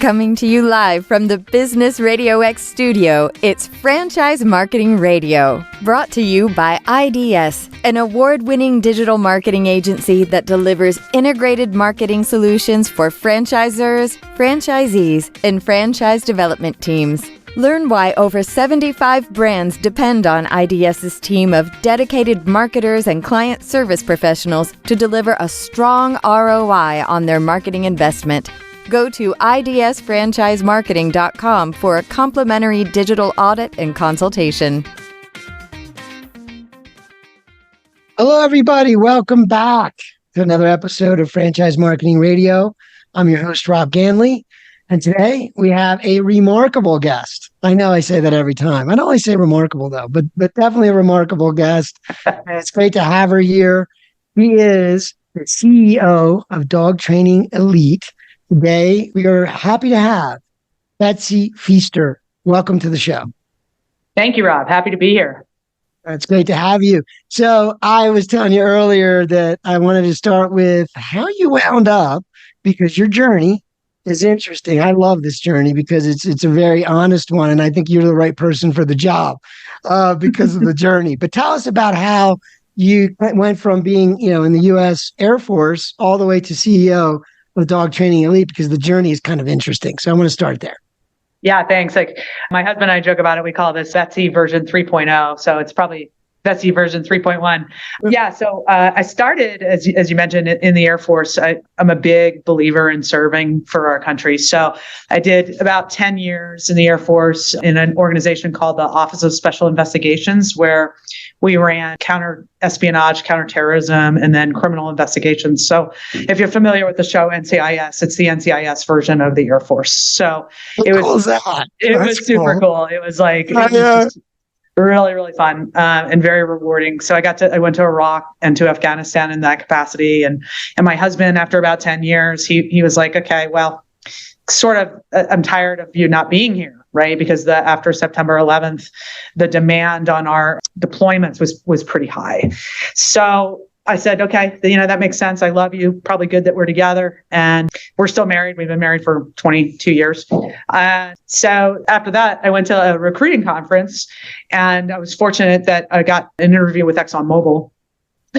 Coming to you live from the Business RadioX studio, it's Franchise Marketing Radio, brought to you by IDS, an award-winning digital marketing agency that delivers integrated marketing solutions for franchisors, franchisees, and franchise development teams. Learn why over 75 brands depend on IDS's team of dedicated marketers and client service professionals to deliver a strong ROI on their marketing investment. Go to idsfranchisemarketing.com for a complimentary digital audit and consultation. Hello, everybody. Welcome back to another episode of Franchise Marketing Radio. I'm your host, Rob Ganley. And today we have a remarkable guest. I know I say that every time. I don't always say remarkable, though, but definitely a remarkable guest. And it's great to have her here. She is the CEO of Dog Training Elite. Today, we are happy to have Betsy Feaster. Welcome to the show. Thank you, Rob. Happy to be here. It's great to have you. So I was telling you earlier that I wanted to start with how you wound up, because your journey is interesting. I love this journey because it's a very honest one, and I think you're the right person for the job because of the journey. But tell us about how you went from being, in the U.S. Air Force all the way to CEO of Dog Training Elite, because the journey is kind of interesting. So I want to start there. Yeah, thanks. Like my husband and I joke about it. We call this Betsy version 3.0. So it's probably Betsy version 3.1. Yeah. So I started, as you mentioned, in the Air Force. I'm a big believer in serving for our country. So I did about 10 years in the Air Force in an organization called the Office of Special Investigations, where we ran counter-espionage, counterterrorism, and then criminal investigations. So if you're familiar with the show NCIS, it's the NCIS version of the Air Force. So it was super cool. It was like, just really, really fun and very rewarding. So I went to Iraq and to Afghanistan in that capacity. And my husband, after about 10 years, he was like, okay, well, sort of, I'm tired of you not being here, right? Because after September 11th, the demand on our deployments was pretty high. So I said, okay, that makes sense. I love you. Probably good that we're together. And we're still married. We've been married for 22 years. So after that, I went to a recruiting conference, and I was fortunate that I got an interview with ExxonMobil.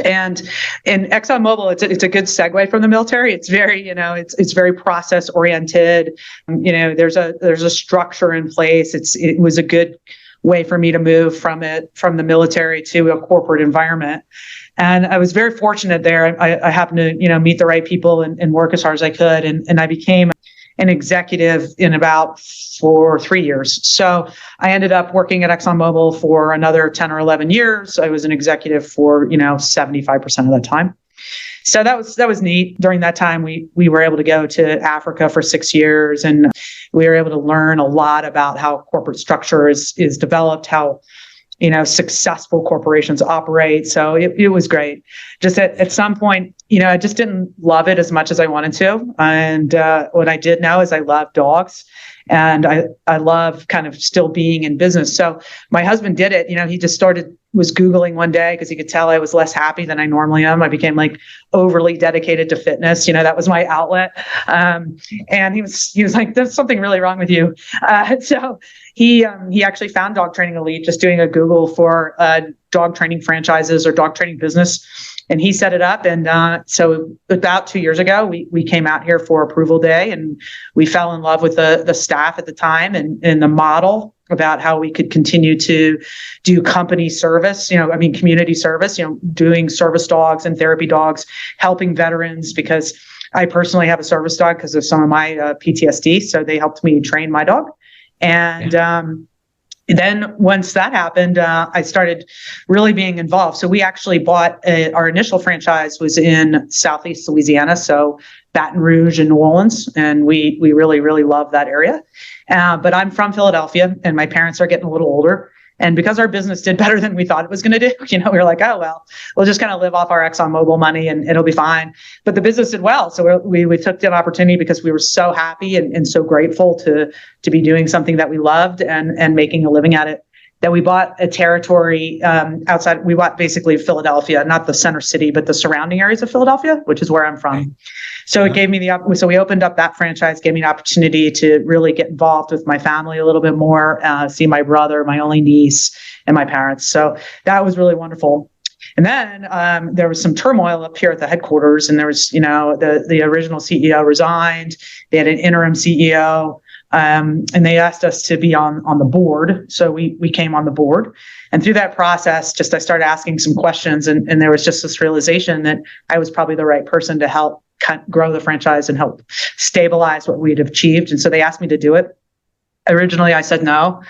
And in ExxonMobil, it's a good segue from the military. It's very, it's very process oriented. There's a structure in place. It was a good way for me to move from the military to a corporate environment. And I was very fortunate there. I happened to, meet the right people and work as hard as I could. And I became an executive in about 3 years. So I ended up working at ExxonMobil for another 10 or 11 years. I was an executive for, 75% of the time. So that was neat. During that time, we were able to go to Africa for 6 years, and we were able to learn a lot about how corporate structure is developed, how successful corporations operate. So it was great. Just at some point, I just didn't love it as much as I wanted to. And what I did know is I love dogs, and I love kind of still being in business. So my husband did it. He just was Googling one day because he could tell I was less happy than I normally am. I became like overly dedicated to fitness. That was my outlet. And he was like, there's something really wrong with you. So he actually found Dog Training Elite just doing a Google for dog training franchises or dog training business. And he set it up. And so about 2 years ago, we came out here for approval day, and we fell in love with the staff at the time and the model about how we could continue to do company service, community service, doing service dogs and therapy dogs, helping veterans, because I personally have a service dog because of some of my PTSD. So they helped me train my dog. And then once that happened, I started really being involved. So we actually bought our initial franchise was in Southeast Louisiana, so Baton Rouge and New Orleans, and we really, really love that area. But I'm from Philadelphia, and my parents are getting a little older. And because our business did better than we thought it was going to do, we were like, oh, well, we'll just kind of live off our ExxonMobil money and it'll be fine. But the business did well. So we took the opportunity because we were so happy and so grateful to be doing something that we loved and making a living at it. that we bought a territory outside. We bought basically Philadelphia, not the center city, but the surrounding areas of Philadelphia, which is where I'm from. So it gave me so we opened up that franchise, gave me an opportunity to really get involved with my family a little bit more, see my brother, my only niece, and my parents. So that was really wonderful. And then there was some turmoil up here at the headquarters, and there was, the original CEO resigned. They had an interim CEO. And they asked us to be on the board. So we came on the board. And through that process, I started asking some questions. And there was just this realization that I was probably the right person to help grow the franchise and help stabilize what we'd achieved. And so they asked me to do it. Originally, I said no,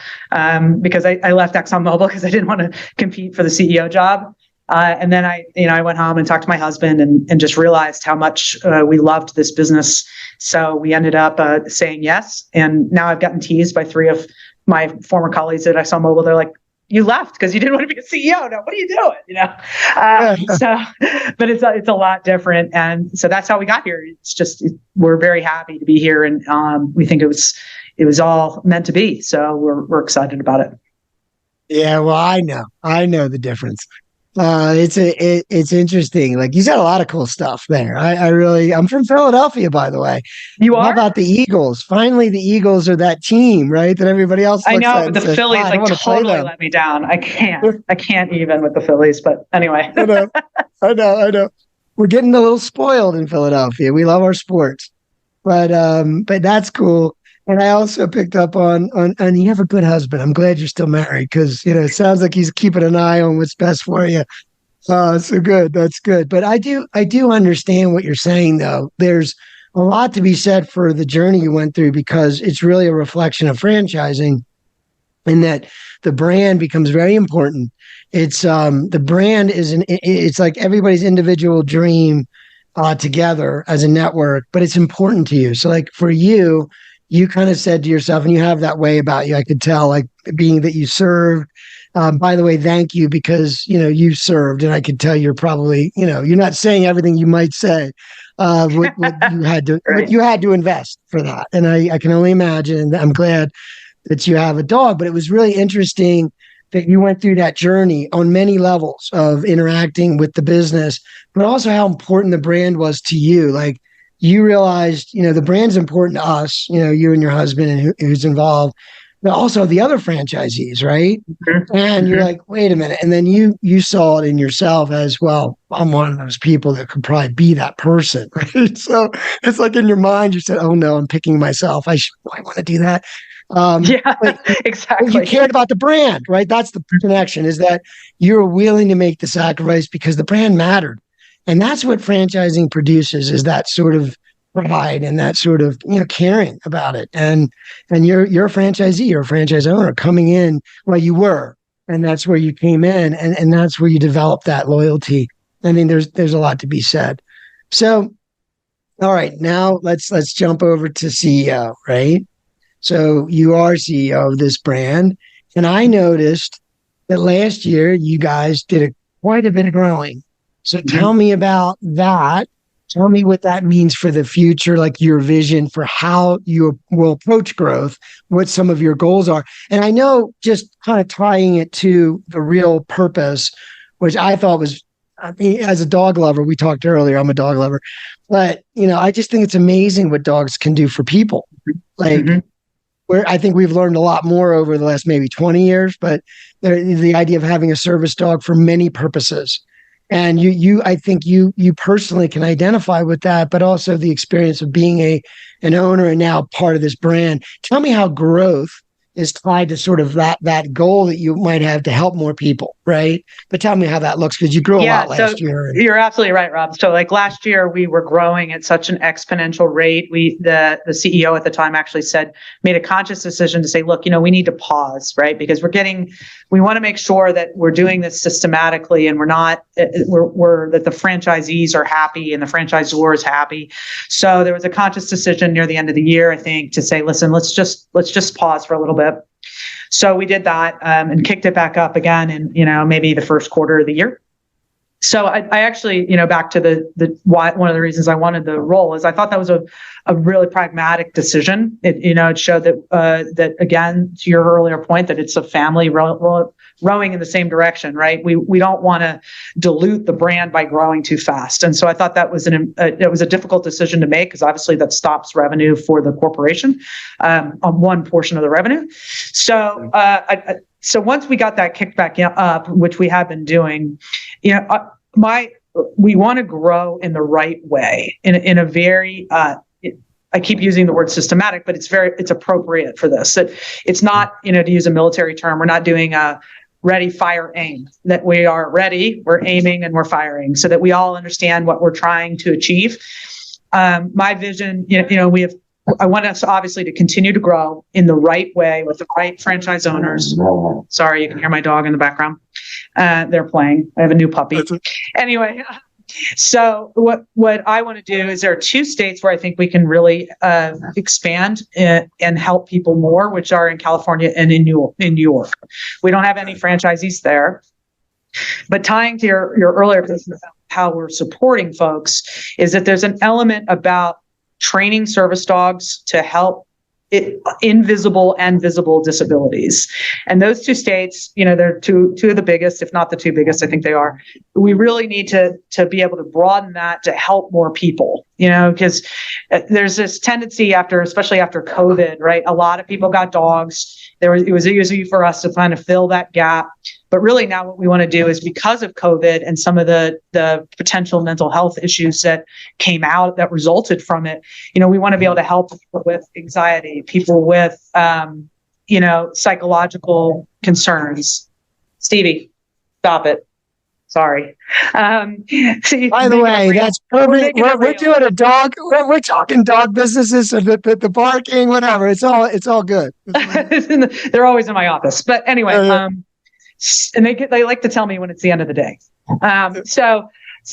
because I left ExxonMobil because I didn't want to compete for the CEO job. And then I went home and talked to my husband and just realized how much we loved this business. So we ended up saying yes. And now I've gotten teased by 3 of my former colleagues at ExxonMobil. They're like, "You left because you didn't want to be a CEO. Now, what are you doing?" But it's a lot different. And so that's how we got here. It's just, we're very happy to be here. And we think it was all meant to be. So we're excited about it. Yeah, well, I know the difference. It's interesting. Like, you said a lot of cool stuff there. I'm from Philadelphia, by the way. You are? How about the Eagles? Finally, the Eagles are that team, right? That everybody else looks I know, at but the Phillies totally let me down. I can't even with the Phillies, but anyway. I know. We're getting a little spoiled in Philadelphia. We love our sports, but that's cool. And I also picked up on you have a good husband. I'm glad you're still married, because it sounds like he's keeping an eye on what's best for you. So good. That's good. But I do understand what you're saying, though. There's a lot to be said for the journey you went through, because it's really a reflection of franchising, in that the brand becomes very important. It's the brand it's like everybody's individual dream together as a network, but it's important to you. So like for you, you kind of said to yourself, and you have that way about you, I could tell, like being that you served. By the way, thank you, because, you served, and I could tell you're probably, you're not saying everything you might say. What you had to, what you had to invest for that. And I can only imagine. I'm glad that you have a dog, but it was really interesting that you went through that journey on many levels of interacting with the business, but also how important the brand was to you. Like, you realized, the brand's important to us, you and your husband and who's involved, but also the other franchisees, right? Mm-hmm. And you're like, wait a minute. And then you saw it in yourself as, well, I'm one of those people that could probably be that person, right? So it's like in your mind, you said, oh no, I'm picking myself. I want to do that. Exactly. You cared about the brand, right? That's the connection, is that you're willing to make the sacrifice because the brand mattered. And that's what franchising produces, is that sort of pride and that sort of, caring about it. And you're a franchisee, you're a franchise owner coming in. Well, you were, and that's where you came in, and that's where you developed that loyalty. I mean, there's a lot to be said. So, all right, now let's jump over to CEO, right? So you are CEO of this brand, and I noticed that last year you guys did quite a bit of growing. So tell me about that. Tell me what that means for the future, like your vision for how you will approach growth, what some of your goals are. And I know, just kind of tying it to the real purpose, which I thought was, as a dog lover, we talked earlier, I'm a dog lover, but, I just think it's amazing what dogs can do for people. Like, where I think we've learned a lot more over the last maybe 20 years, but the idea of having a service dog for many purposes. And I think you personally can identify with that, but also the experience of being an owner and now part of this brand. Tell me how growth is tied to sort of that goal that you might have to help more people, right? But tell me how that looks, because you grew a lot last year. You're absolutely right, Rob. So like last year, we were growing at such an exponential rate. The CEO at the time actually made a conscious decision to say, look, we need to pause, right? Because we want to make sure that we're doing this systematically, and that the franchisees are happy and the franchisor is happy. So there was a conscious decision near the end of the year, I think, to say, listen, let's just pause for a little bit. So we did that and kicked it back up again in, maybe the first quarter of the year. So I actually, back to the why, one of the reasons I wanted the role is I thought that was a really pragmatic decision. It showed that again, to your earlier point, that it's a family rowing in the same direction, right? We don't want to dilute the brand by growing too fast. And so I thought that was it was a difficult decision to make, because obviously that stops revenue for the corporation on one portion of the revenue. So so once we got that kicked back up, which we have been doing, we want to grow in the right way, in a very I keep using the word systematic, but it's appropriate for this. It's not, to use a military term, we're not doing a ready, fire, aim. That we are ready, we're aiming, and we're firing, so that we all understand what we're trying to achieve. My vision, I want us obviously to continue to grow in the right way with the right franchise owners. Sorry, you can hear my dog in the background. They're playing. I have a new puppy. Anyway, so what I want to do is, there are 2 states where I think we can really expand and help people more, which are in California and in New York. We don't have any franchisees there. But tying to your earlier question about how we're supporting folks, is that there's an element about training service dogs to help invisible and visible disabilities. And those 2 states, they're two of the biggest, if not the 2 biggest, I think they are. We really need to be able to broaden that to help more people, because there's this tendency especially after COVID, right? A lot of people got dogs. It was easy for us to kind of fill that gap. But really now what we want to do is, because of COVID and some of the potential mental health issues that came out that resulted from it, we want to be able to help people with anxiety, people with, psychological concerns. Stevie, stop it. Sorry. See, by the way, that's perfect. We're doing a dog. We're talking dog businesses, so the barking, whatever. It's all good. They're always in my office. But anyway, and they like to tell me when it's the end of the day. So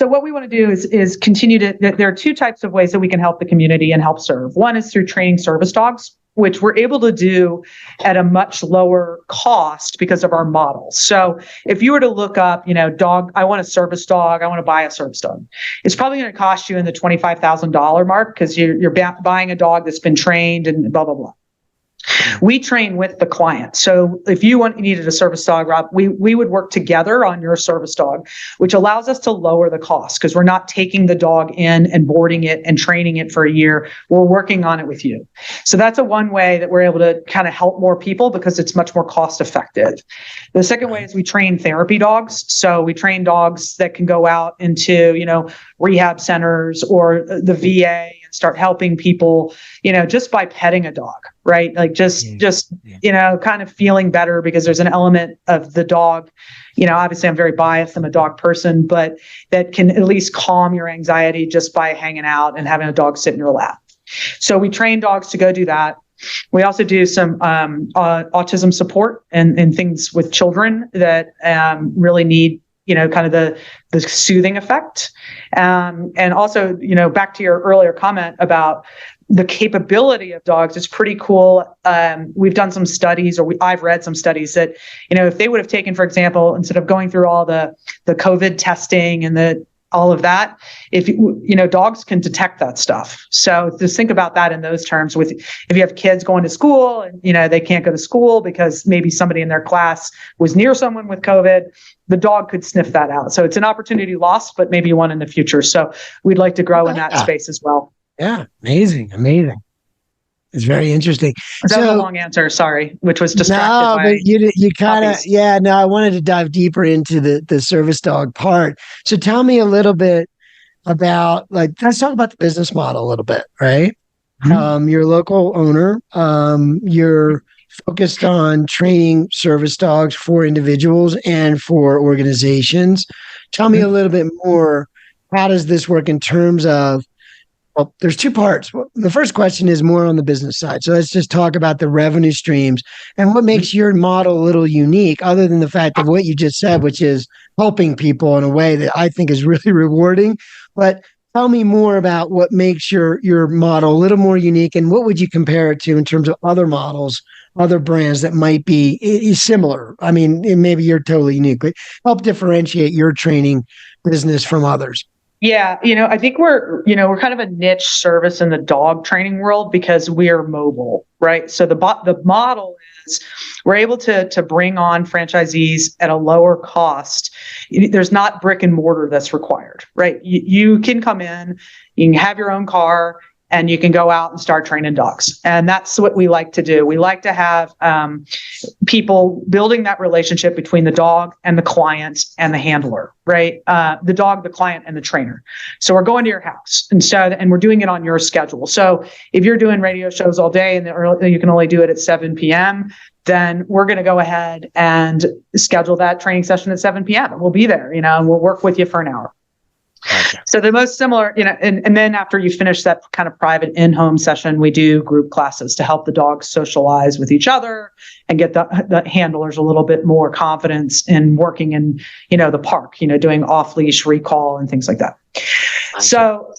what we want to do is continue to. There are 2 types of ways that we can help the community and help serve. One is through training service dogs, which we're able to do at a much lower cost because of our model. So if you were to look up, dog, I want a service dog, I want to buy a service dog, it's probably going to cost you in the $25,000 mark, because you're buying a dog that's been trained and blah, blah, blah. We train with the client. So if you needed a service dog, Rob, we would work together on your service dog, which allows us to lower the cost, because we're not taking the dog in and boarding it and training it for a year. We're working on it with you. So that's one way that we're able to kind of help more people, because it's much more cost effective. The second way is we train therapy dogs. So we train dogs that can go out into, rehab centers or the VA and start helping people, just by petting a dog, right? Like just kind of feeling better, because there's an element of the dog, obviously I'm very biased, I'm a dog person, but that can at least calm your anxiety just by hanging out and having a dog sit in your lap. So we train dogs to go do that. We also do some autism support and things with children that really need, kind of the soothing effect. And also, back to your earlier comment about the capability of dogs, it's pretty cool. We've done some studies, I've read some studies that, if they would have taken, for example, instead of going through all the COVID testing and all of that, if dogs can detect that stuff. So just think about that in those terms. If you have kids going to school and they can't go to school because maybe somebody in their class was near someone with COVID, the dog could sniff that out. So it's an opportunity lost, but maybe one in the future. So we'd like to grow in that space as well. Yeah, amazing. It's very interesting. That was a long answer, sorry, which was distracted by. No, but you kind of, I wanted to dive deeper into the service dog part. So tell me a little bit about, let's talk about the business model a little bit, right? Mm-hmm. You're a local owner. You're focused on training service dogs for individuals and for organizations. Tell me a little bit more. How does this work in terms of, well, there's 2 parts. The first question is more on the business side. So let's just talk about the revenue streams and what makes your model a little unique, other than the fact of what you just said, which is helping people in a way that I think is really rewarding. But tell me more about what makes your model a little more unique, and what would you compare it to in terms of other models, other brands that might be similar? I mean, maybe you're totally unique, but help differentiate your training business from others? Yeah, I think we're kind of a niche service in the dog training world because we are mobile, right? So the model is we're able to bring on franchisees at a lower cost. There's not brick and mortar that's required, right? You can come in, you can have your own car, and you can go out and start training dogs. And that's what we like to do. We like to have people building that relationship between the dog and the client and the handler, right? The dog, the client, and the trainer. So we're going to your house and we're doing it on your schedule. So if you're doing radio shows all day and you can only do it at 7 p.m., then we're going to go ahead and schedule that training session at 7 p.m. We'll be there, and we'll work with you for an hour. Gotcha. So the most similar, and then after you finish that kind of private in-home session, we do group classes to help the dogs socialize with each other and get the handlers a little bit more confidence in working in, the park, doing off-leash recall and things like that. Gotcha. So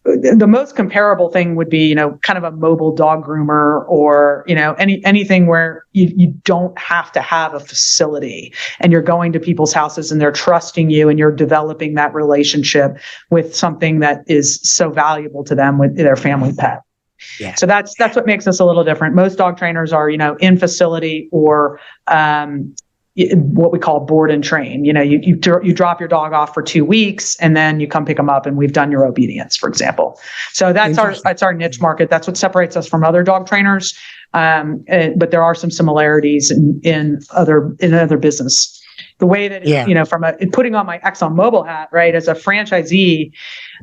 the most comparable thing would be, kind of a mobile dog groomer or, anything where you don't have to have a facility and you're going to people's houses and they're trusting you and you're developing that relationship with something that is so valuable to them with their family pet. Yeah. So that's what makes us a little different. Most dog trainers are, in facility or, what we call board and train. You drop your dog off for 2 weeks and then you come pick them up and we've done your obedience, for example. So that's our niche market. That's what separates us from other dog trainers. But there are some similarities in other business. The way that, from putting on my ExxonMobil hat, right, as a franchisee,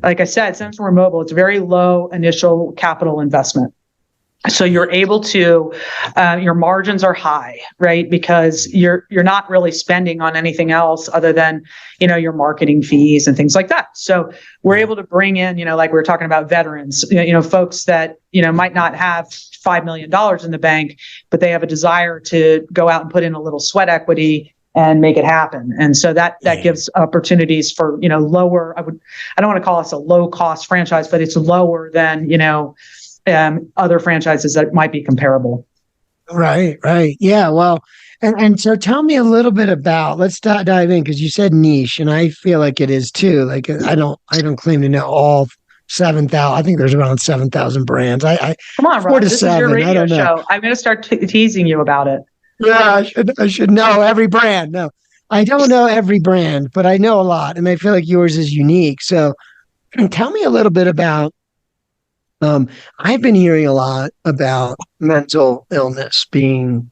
like I said, since we're mobile, it's very low initial capital investment. So you're able to, your margins are high, right? Because you're not really spending on anything else other than, your marketing fees and things like that. So we're able to bring in, like we were talking about veterans, folks that, might not have $5 million in the bank, but they have a desire to go out and put in a little sweat equity and make it happen. And so that gives opportunities for, lower, I don't want to call us a low cost franchise, but it's lower than, other franchises that might be comparable. Right. Yeah. Well, and so tell me a little bit about, let's dive in because you said niche and I feel like it is too. Like I don't claim to know all 7,000. I think there's around 7,000 brands. Come on, Rob, this is your radio show. I'm going to start teasing you about it. Yeah, I should know every brand. No, I don't know every brand, but I know a lot. And I feel like yours is unique. So tell me a little bit about, I've been hearing a lot about mental illness being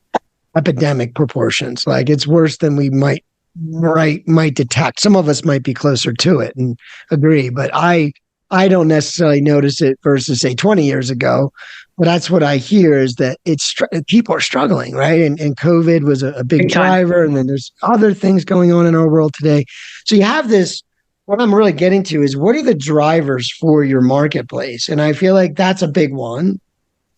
epidemic proportions. Like it's worse than we might detect. Some of us might be closer to it and agree, but I don't necessarily notice it versus say 20 years ago. But that's what I hear is that people are struggling, right? And COVID was a big driver. And then there's other things going on in our world today. So you have this. What I'm really getting to is what are the drivers for your marketplace? And I feel like that's a big one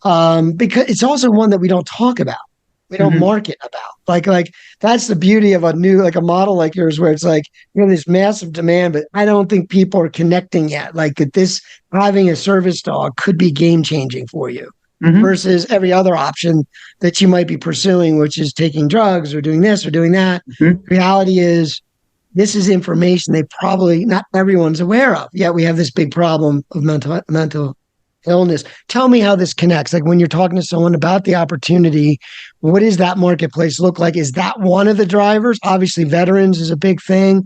because it's also one that we don't talk about. We don't market about. Like that's the beauty of a model like yours where it's like, this massive demand, but I don't think people are connecting yet. Like that this having a service dog could be game changing for you versus every other option that you might be pursuing, which is taking drugs or doing this or doing that. Reality is, this is information they probably not everyone's aware of. Yet we have this big problem of mental illness. Tell me how this connects. Like when you're talking to someone about the opportunity, what does that marketplace look like? Is that one of the drivers? Obviously, veterans is a big thing.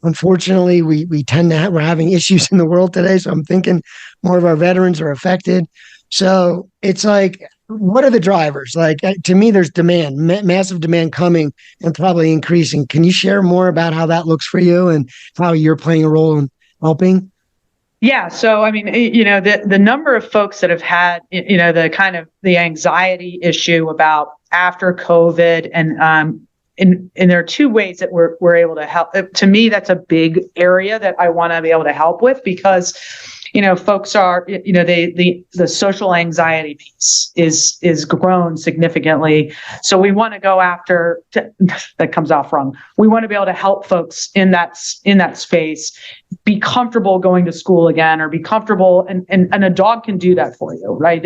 Unfortunately, we're having issues in the world today. So I'm thinking more of our veterans are affected. So it's like, what are the drivers? Like to me, there's demand, massive demand coming and probably increasing. Can you share more about how that looks for you and how you're playing a role in helping? Yeah. So, I mean, the number of folks that have had, the kind of the anxiety issue about after COVID and there are two ways that we're able to help. To me, that's a big area that I want to be able to help with because folks are, the social anxiety piece is grown significantly. So we want to go after, that comes out wrong. We want to be able to help folks in that space be comfortable going to school again or be comfortable. And a dog can do that for you, right?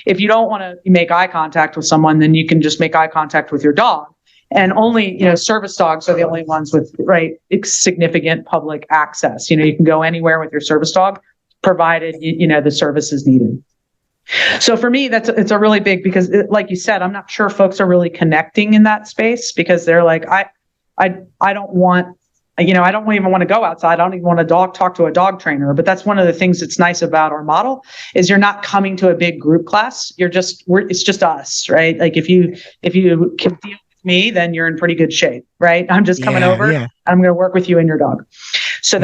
If you don't want to make eye contact with someone, then you can just make eye contact with your dog. And only, service dogs are the only ones with significant public access. You can go anywhere with your service dog, provided the service is needed. So for me, it's a really big, because like you said, I'm not sure folks are really connecting in that space, because they're like, I don't want, I don't even want to go outside. I don't even want to talk to a dog trainer. But that's one of the things that's nice about our model, is you're not coming to a big group class. It's just us, right? Like if you can deal with me, then you're in pretty good shape, right? I'm just coming over. Yeah. I'm going to work with you and your dog. So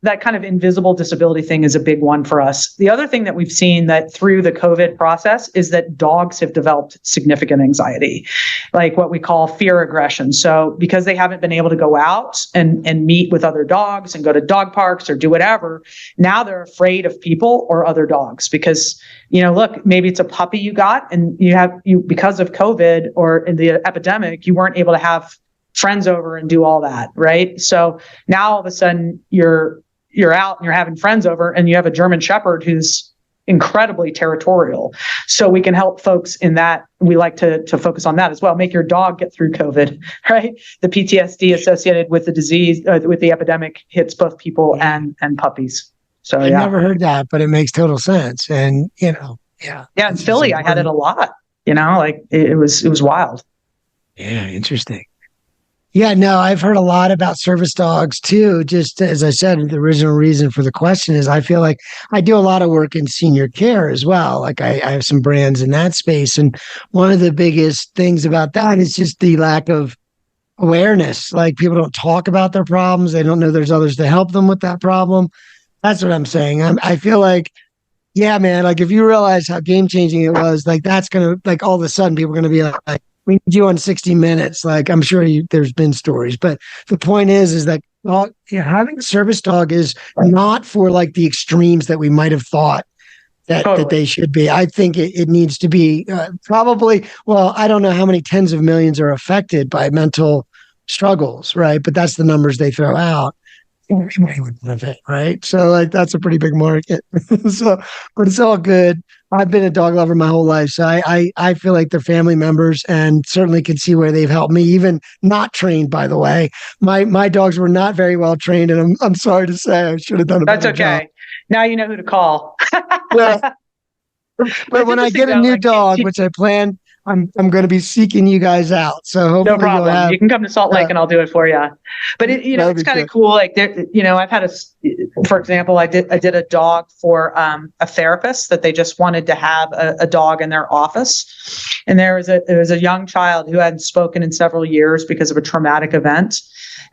that kind of invisible disability thing is a big one for us. The other thing that we've seen that through the COVID process is that dogs have developed significant anxiety, like what we call fear aggression. So because they haven't been able to go out and meet with other dogs and go to dog parks or do whatever, now they're afraid of people or other dogs, because, look, maybe it's a puppy you got, and you because of COVID or in the epidemic, you weren't able to have friends over and do all that, right? So now all of a sudden you're out and you're having friends over, and you have a German Shepherd who's incredibly territorial. So we can help folks in that. We like to focus on that as well. Make your dog get through COVID, right? The PTSD associated with the disease, with the epidemic, hits both people and puppies. So I've never heard that, but it makes total sense. And yeah. In Philly, I had it a lot. It was wild. Yeah, interesting. Yeah, no, I've heard a lot about service dogs too. Just as I said, the original reason for the question is I feel like I do a lot of work in senior care as well. Like I have some brands in that space. And one of the biggest things about that is just the lack of awareness. Like people don't talk about their problems. They don't know there's others to help them with that problem. That's what I'm saying. I feel like, yeah, man, like if you realize how game changing it was, like that's going to, like all of a sudden people are going to be like, we need you on 60 Minutes. Like I'm sure there's been stories, but the point is that having a service dog is not for like the extremes that we might have thought that they should be. I think it needs to be probably, well, I don't know how many tens of millions are affected by mental struggles, right? But that's the numbers they throw out. Everybody would benefit, right? So like that's a pretty big market. But it's all good. I've been a dog lover my whole life, so I feel like they're family members, and certainly can see where they've helped me, even not trained, by the way. My dogs were not very well trained, and I'm sorry to say I should have done a better job. That's okay. Now you know who to call. But when I get a new dog, which I plan, I'm going to be seeking you guys out. So hopefully no problem. You can come to Salt Lake and I'll do it for you. But it's kind of cool. Like I've had for example, I did a dog for a therapist that they just wanted to have a dog in their office, and there was a young child who hadn't spoken in several years because of a traumatic event.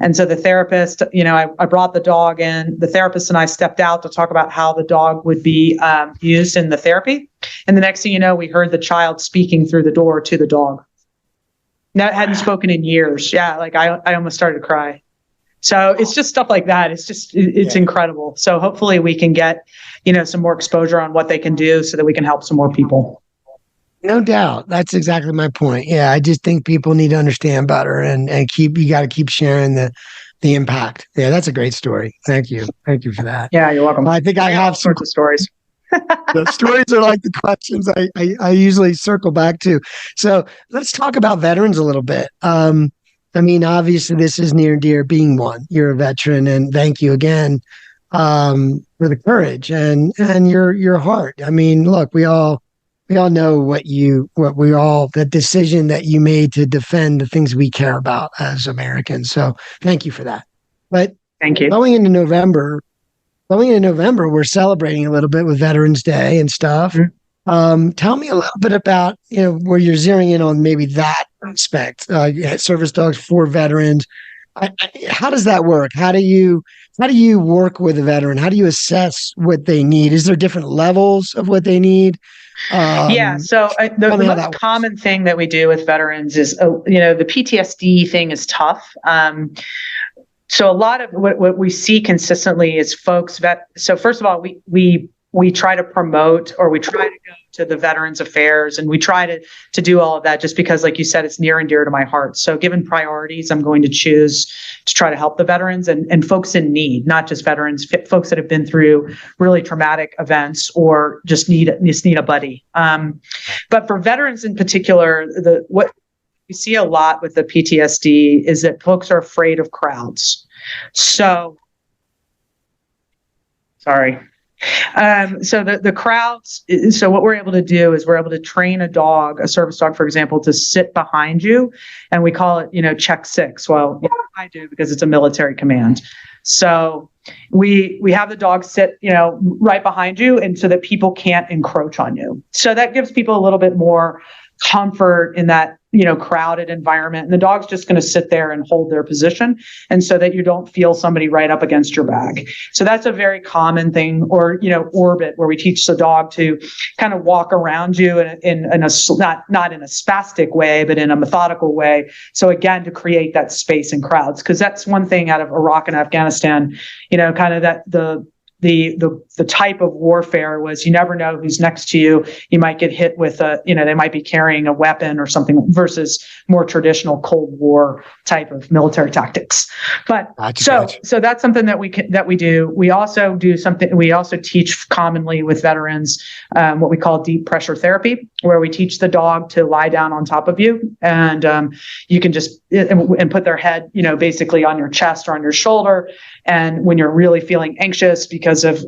And so the therapist, I brought the dog in. The therapist and I stepped out to talk about how the dog would be used in the therapy. And the next thing you know, we heard the child speaking through the door to the dog. Now, it hadn't spoken in years. Yeah, like I almost started to cry. So it's just stuff like that. It's incredible. So hopefully we can get, some more exposure on what they can do so that we can help some more people. No doubt. That's exactly my point. Yeah, I just think people need to understand better and you got to keep sharing the impact. Yeah, that's a great story. Thank you. Thank you for that. Yeah, you're welcome. I think I have some sorts of stories. The stories are like the questions I usually circle back to. So let's talk about veterans a little bit. Obviously this is near and dear, being one. You're a veteran, and thank you again for the courage and your heart. Look, we all know the decision that you made to defend the things we care about as Americans. So thank you for that. But thank you. Going into November, we're celebrating a little bit with Veterans Day and stuff. Mm-hmm. Tell me a little bit about, where you're zeroing in on maybe that aspect, service dogs for veterans. How does that work? How do you work with a veteran? How do you assess what they need? Is there different levels of what they need? So the most common thing that we do with veterans is, the PTSD thing is tough. So a lot of what we see consistently is folks so first of all, we try to promote, or we try to go to the Veterans Affairs, and we try to do all of that just because, like you said, it's near and dear to my heart. So given priorities, I'm going to choose to try to help the veterans and folks in need, not just veterans, folks that have been through really traumatic events or just need a buddy. But for veterans in particular, we see a lot with the PTSD is that folks are afraid of crowds. So, sorry. So the crowds, so what we're able to do is we're able to train a dog, a service dog, for example, to sit behind you. And we call it, check six. Well, I do because it's a military command. So we have the dog sit, right behind you, and so that people can't encroach on you. So that gives people a little bit more comfort in that, crowded environment. And the dog's just going to sit there and hold their position. And so that you don't feel somebody right up against your bag. So that's a very common thing. Or, orbit, where we teach the dog to kind of walk around you in a, not in a spastic way, but in a methodical way. So again, to create that space in crowds, because that's one thing out of Iraq and Afghanistan, kind of that the type of warfare was you never know who's next to you. You might get hit with they might be carrying a weapon or something versus more traditional Cold War type of military tactics. But so that's something that we do. We also do something. We also teach commonly with veterans what we call deep pressure therapy, where we teach the dog to lie down on top of you, and you can just and put their head, basically on your chest or on your shoulder. And when you're really feeling anxious because of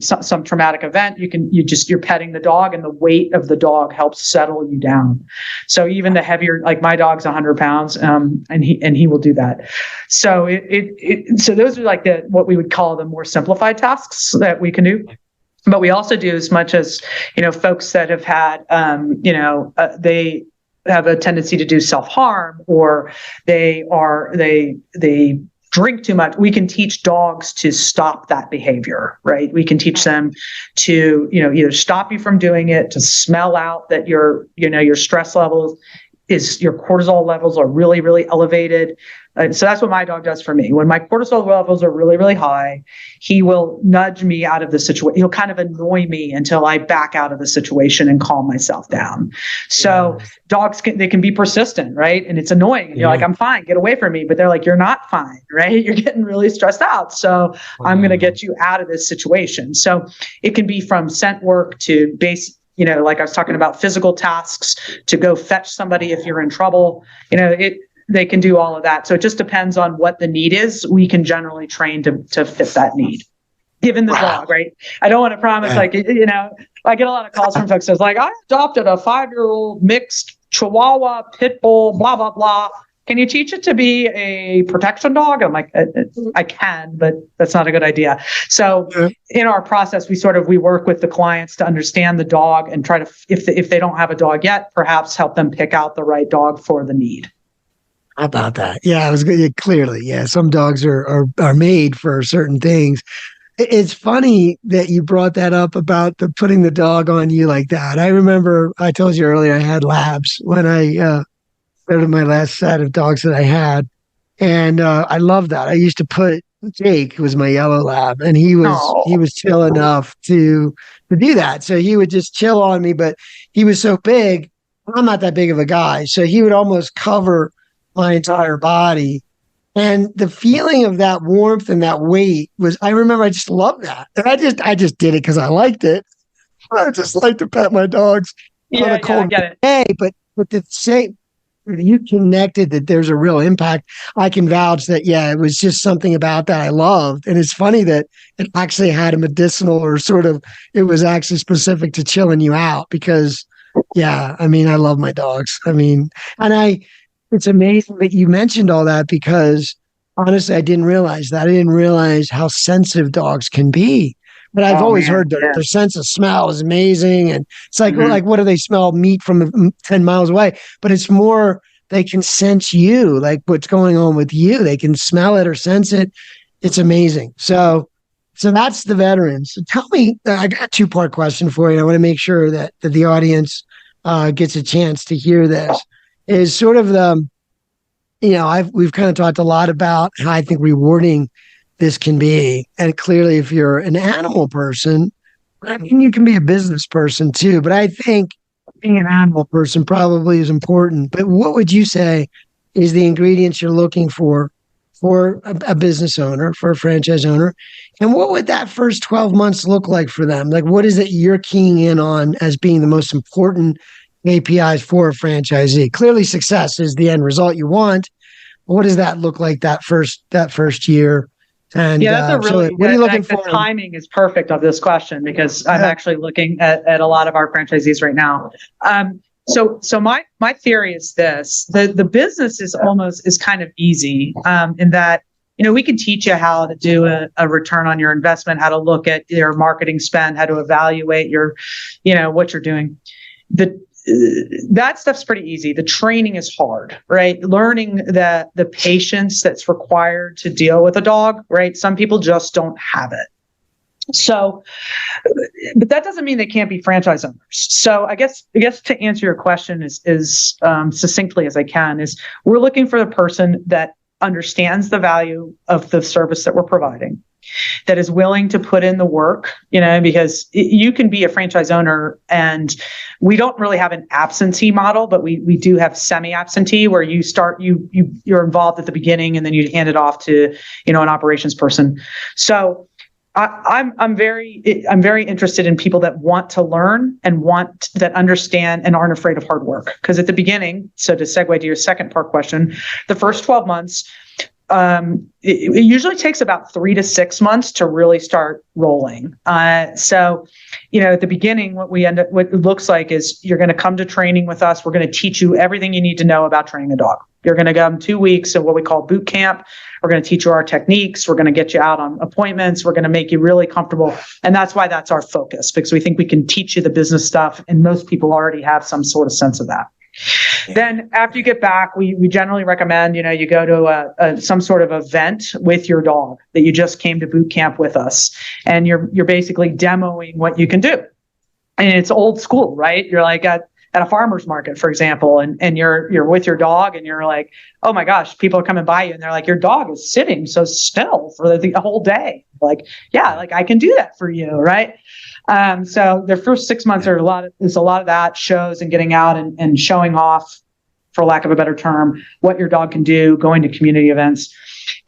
some traumatic event, you're petting the dog, and the weight of the dog helps settle you down. So even the heavier, like my dog's 100 pounds, and he will do that. So so those are like what we would call the more simplified tasks that we can do. But we also do as much as, folks that have had, they have a tendency to do self-harm, or they drink too much. We can teach dogs to stop that behavior, right? We can teach them to, either stop you from doing it, to smell out that your stress levels your cortisol levels are really, really elevated. So that's what my dog does for me. When my cortisol levels are really, really high, he will nudge me out of the situation. He'll kind of annoy me until I back out of the situation and calm myself down. So dogs they can be persistent, right? And it's annoying. And you're like, I'm fine, get away from me. But they're like, you're not fine, right? You're getting really stressed out. So I'm going to get you out of this situation. So it can be from scent work to like I was talking about, physical tasks, to go fetch somebody if you're in trouble. They can do all of that. So it just depends on what the need is. We can generally train to fit that need, given the dog, right? I don't want to promise, I get a lot of calls from folks that's like, I adopted a 5-year-old mixed Chihuahua, pit bull, blah, blah, blah. Can you teach it to be a protection dog? I'm like, I can, but that's not a good idea. So in our process, we work with the clients to understand the dog and try to, if they don't have a dog yet, perhaps help them pick out the right dog for the need. How about that? Yeah, it was good. Clearly, yeah. Some dogs are made for certain things. It's funny that you brought that up about putting the dog on you like that. I remember I told you earlier I had labs when I started my last set of dogs that I had, and I love that. I used to put Jake, who was my yellow lab, and he was chill enough to do that. So he would just chill on me, but he was so big. I'm not that big of a guy, so he would almost cover my entire body. And the feeling of that warmth and that weight I remember I just loved that. And I just did it because I liked it. I just like to pet my dogs on a cold day. But to say you connected that there's a real impact, I can vouch that, it was just something about that I loved. And it's funny that it actually had a medicinal it was actually specific to chilling you out because, I love my dogs. It's amazing that you mentioned all that because honestly, I didn't realize that. I didn't realize how sensitive dogs can be. But I've always heard their sense of smell is amazing. And it's like, what do they smell? Meat from 10 miles away. But it's more, they can sense you, like what's going on with you. They can smell it or sense it. It's amazing. So that's the veterans. So tell me, I got a 2-part question for you. I want to make sure that the audience gets a chance to hear this. Is sort of we've kind of talked a lot about how I think rewarding this can be. And clearly, if you're an animal person, you can be a business person too. But I think being an animal person probably is important. But what would you say is the ingredients you're looking for a business owner, for a franchise owner? And what would that first 12 months look like for them? Like, what is it you're keying in on as being the most important KPIs for a franchisee? Clearly, success is the end result you want. What does that look like that first year? And yeah, that's a really, what are you looking for? The timing is perfect of this question because I'm actually looking at a lot of our franchisees right now. So my theory is this: the business is kind of easy in that, we can teach you how to do a return on your investment, how to look at your marketing spend, how to evaluate what you're doing. That stuff's pretty easy. The training is hard, right? Learning the patience that's required to deal with a dog, right? Some people just don't have it. So, but that doesn't mean they can't be franchise owners. So I guess to answer your question is succinctly as I can, is we're looking for the person that understands the value of the service that we're providing, that is willing to put in the work, because you can be a franchise owner and we don't really have an absentee model, but we do have semi-absentee where you're involved at the beginning and then you hand it off to, an operations person. So I'm very interested in people that want to learn and that understand and aren't afraid of hard work. Because at the beginning, so to segue to your second part question, the first 12 months, it usually takes about 3 to 6 months to really start rolling. So, at the beginning, what it looks like is you're going to come to training with us. We're going to teach you everything you need to know about training a dog. You're going to come 2 weeks of what we call boot camp. We're going to teach you our techniques. We're going to get you out on appointments. We're going to make you really comfortable. And that's why that's our focus, because we think we can teach you the business stuff. And most people already have some sort of sense of that. Then after you get back, we generally recommend, you go to some sort of event with your dog that you just came to boot camp with us. And you're basically demoing what you can do. And it's old school, right? You're like at a farmer's market, for example, and you're with your dog and you're like, oh my gosh, people are coming by you and they're like, your dog is sitting so still for the whole day. Like, yeah, like I can do that for you, right? So their first 6 months are a lot of that, shows and getting out and showing off, for lack of a better term, what your dog can do, going to community events.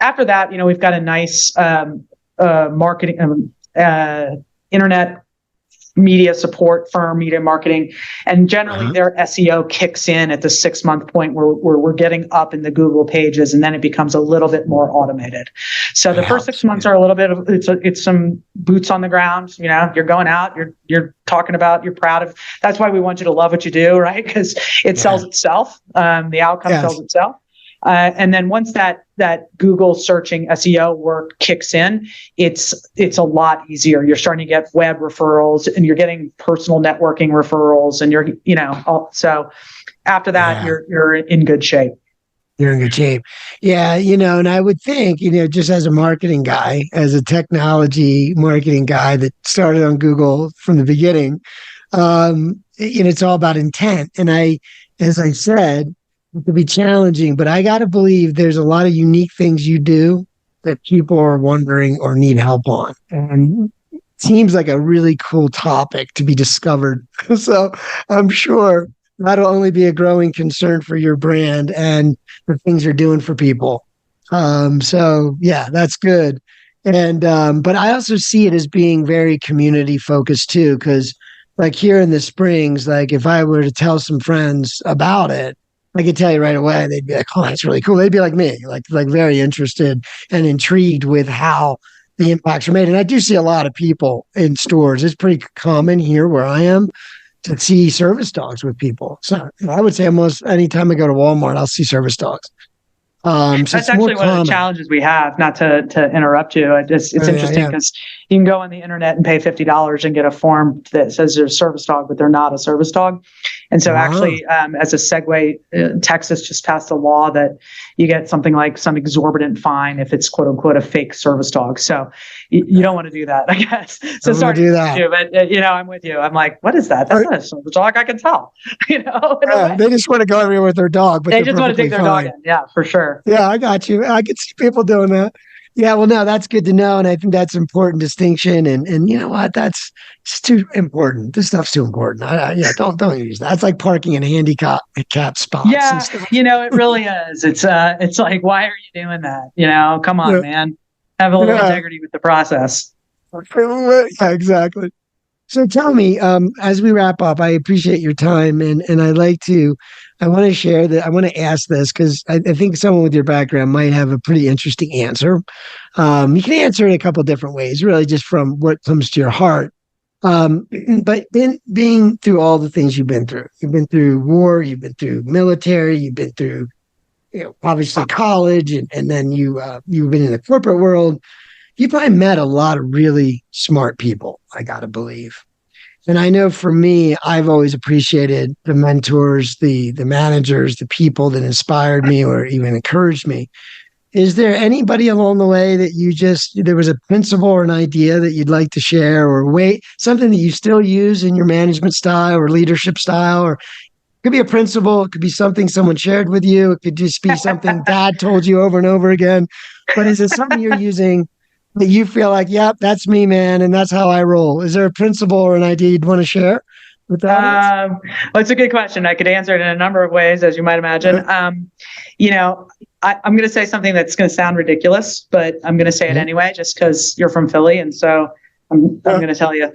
After that, we've got a nice marketing, internet media support firm, media marketing, and generally their SEO kicks in at the 6 month point where we're getting up in the Google pages, and then it becomes a little bit more automated. So the first 6 months are a little bit of it's some boots on the ground. You're going out, you're talking about, you're proud of. That's why we want you to love what you do, right? Because it sells itself. The outcome sells itself. And then once that Google searching SEO work kicks in, it's a lot easier. You're starting to get web referrals and you're getting personal networking referrals, and so after that, you're in good shape. You're in good shape. Yeah. And I would think, just as a marketing guy, as a technology marketing guy that started on Google from the beginning, it's all about intent. And as I said, it could be challenging, but I got to believe there's a lot of unique things you do that people are wondering or need help on. And it seems like a really cool topic to be discovered. So I'm sure that'll only be a growing concern for your brand and the things you're doing for people. So yeah, that's good. And, but I also see it as being very community focused too, because like here in the Springs, like if I were to tell some friends about it, I could tell you right away, they'd be like, oh, that's really cool. They'd be like me, like very interested and intrigued with how the impacts are made. And I do see a lot of people in stores. It's pretty common here where I am to see service dogs with people. So I would say almost anytime I go to Walmart, I'll see service dogs. So that's actually one of the challenges we have, not to interrupt you. It's interesting because you can go on the internet and pay $50 and get a form that says they're a service dog, but they're not a service dog. And so actually, as a segue, Texas just passed a law that you get something like some exorbitant fine if it's quote unquote a fake service dog. So you don't want to do that, I guess. So sorry to do that. But I'm with you. I'm like, what is that? That's not a service dog. I can tell. They just want to go everywhere with their dog, but they just want to take their dog in. Yeah, for sure. Yeah, I got you. I could see people doing that. Yeah, well, no, that's good to know, and I think that's an important distinction. And you know what? That's just too important. This stuff's too important. Don't use that. It's like parking in handicap spots. Yeah, it really is. It's like, why are you doing that? Come on, man. Have a little integrity with the process. Yeah, exactly. So tell me, as we wrap up, I appreciate your time, and I want to share that. I want to ask this because I think someone with your background might have a pretty interesting answer. You can answer it a couple different ways, really, just from what comes to your heart. Um, but then being through all the things you've been through war, you've been through military, you've been through, obviously college, and then you've been in the corporate world. You probably met a lot of really smart people, I gotta believe. And I know for me, I've always appreciated the mentors, the managers, the people that inspired me or even encouraged me. Is there anybody along the way that there was a principle or an idea that you'd like to share or something that you still use in your management style or leadership style? Or it could be a principle, it could be something someone shared with you, it could just be something dad told you over and over again. But is it something you're using that you feel like, yep, that's me, man, and that's how I roll? Is there a principle or an idea you'd want to share with that? Well, it's a good question. I could answer it in a number of ways, as you might imagine. I'm going to say something that's going to sound ridiculous, but I'm going to say it anyway, just because you're from Philly, and so I'm going to tell you.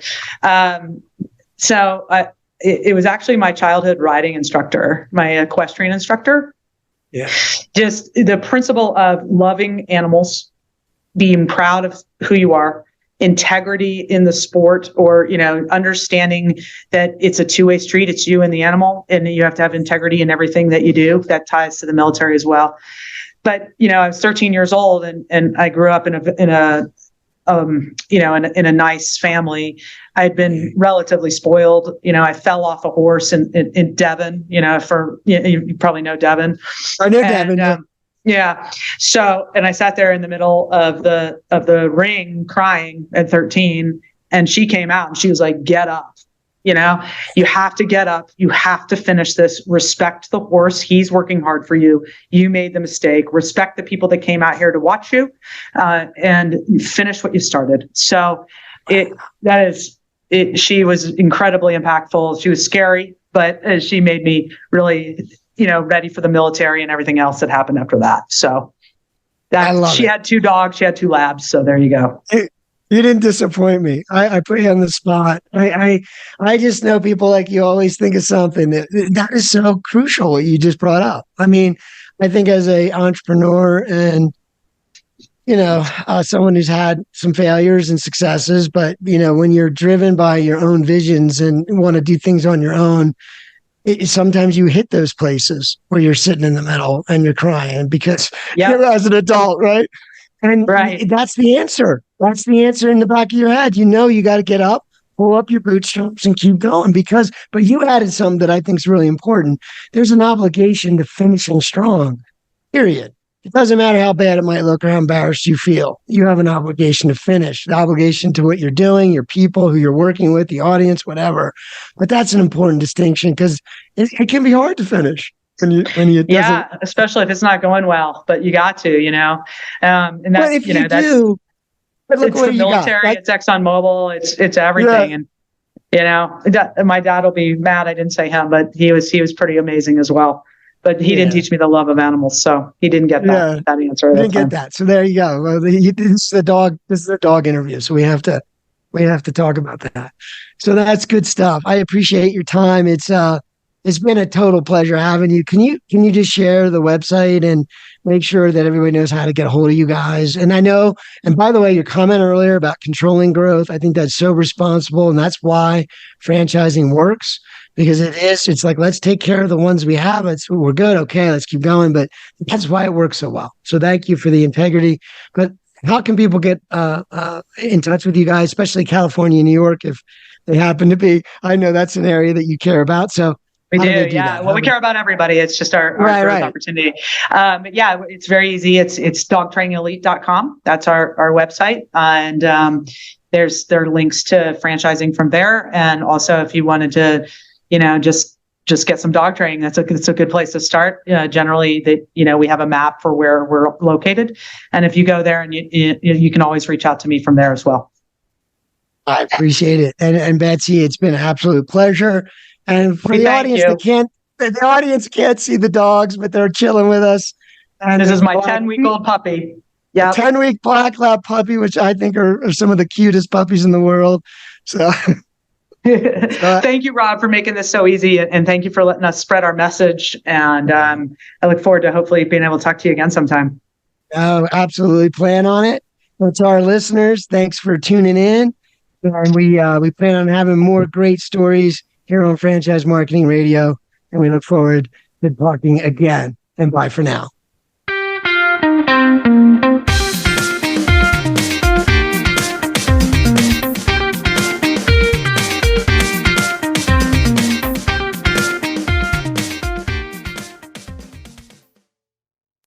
It was actually my childhood riding instructor, my equestrian instructor. Yeah. Just the principle of loving animals, being proud of who you are, integrity in the sport, or, understanding that it's a two-way street. It's you and the animal, and you have to have integrity in everything that you do. That ties to the military as well. But, I was 13 years old and I grew up in a nice family. I had been relatively spoiled. I fell off a horse in Devon, you probably know Devon. I know Devon. Yeah. So, and I sat there in the middle of the ring crying at 13, and she came out and she was like, "Get up. You have to get up. You have to finish this. Respect the horse. He's working hard for you. You made the mistake. Respect the people that came out here to watch you, and finish what you started." So she was incredibly impactful. She was scary, but she made me really, ready for the military and everything else that happened after that. So she had 2 dogs, she had 2 labs. So there you go. You didn't disappoint me. I put you on the spot. I just know people like you always think of something that is so crucial what you just brought up. I mean, I think as a entrepreneur and, someone who's had some failures and successes, but, when you're driven by your own visions and want to do things on your own, sometimes you hit those places where you're sitting in the middle and you're crying because you're as an adult, right? And that's the answer. That's the answer in the back of your head. You got to get up, pull up your bootstraps, and keep going. But you added something that I think is really important. There's an obligation to finishing strong, period. It doesn't matter how bad it might look or how embarrassed you feel. You have an obligation to finish, the obligation to what you're doing, your people, who you're working with, the audience, whatever. But that's an important distinction because it can be hard to finish. Especially if it's not going well, but you got to, and that's, but if you that's, do, but look it's what the military, it's ExxonMobil, it's everything. Yeah. And, my dad will be mad I didn't say him, but he was pretty amazing as well. But he didn't teach me the love of animals, so he didn't get that answer. He didn't get that. So there you go. Well, this is the dog. This is a dog interview, so we have to talk about that. So that's good stuff. I appreciate your time. It's been a total pleasure having you. Can you just share the website and make sure that everybody knows how to get a hold of you guys? And I know, and by the way, your comment earlier about controlling growth, I think that's so responsible, and that's why franchising works. Because it's like, let's take care of the ones we have. We're good. Okay, let's keep going. But that's why it works so well. So thank you for the integrity. But how can people get in touch with you guys, especially California, New York, if they happen to be? I know that's an area that you care about. So we do, yeah. Well, we care about everybody. It's just our growth opportunity. But it's very easy. It's dogtrainingelite.com. That's our website. And there are links to franchising from there. And also if you wanted to, just get some dog training. It's a good place to start. Generally, we have a map for where we're located, and if you go there, and you can always reach out to me from there as well. I appreciate it, and Betsy, it's been an absolute pleasure. And for the audience the audience can't see the dogs, but they're chilling with us. And this is my 10-week-old puppy. Yeah, 10-week black lab puppy, which I think are some of the cutest puppies in the world. So. Thank you, Rob, for making this so easy. And thank you for letting us spread our message. And I look forward to hopefully being able to talk to you again sometime. Oh, absolutely. Plan on it. Well, to our listeners, thanks for tuning in. And we plan on having more great stories here on Franchise Marketing Radio. And we look forward to talking again. And bye for now.